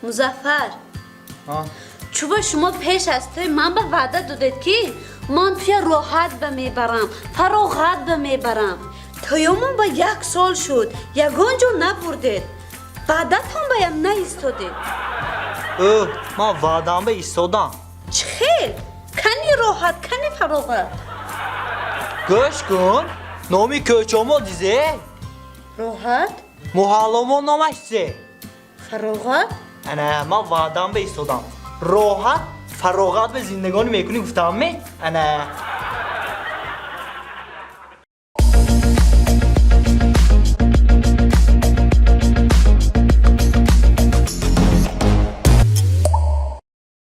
مظفر ها چوبا شما پیش از توی من به وعده دادید که من توی راحت به میبرم فراغت به میبرم تویمون با 1 سال شد یگان جا نبردید بعدتان بایم نایستادید او ما وعدم به ایستادم چخیل کنی راحت کنی فراغت گوش کن نامی کوچامو دیزه راحت محالمو نامشته فراغت انا ما وعدم به ایستادم راحت فراغت به زندگانی میکنی گفتم می انا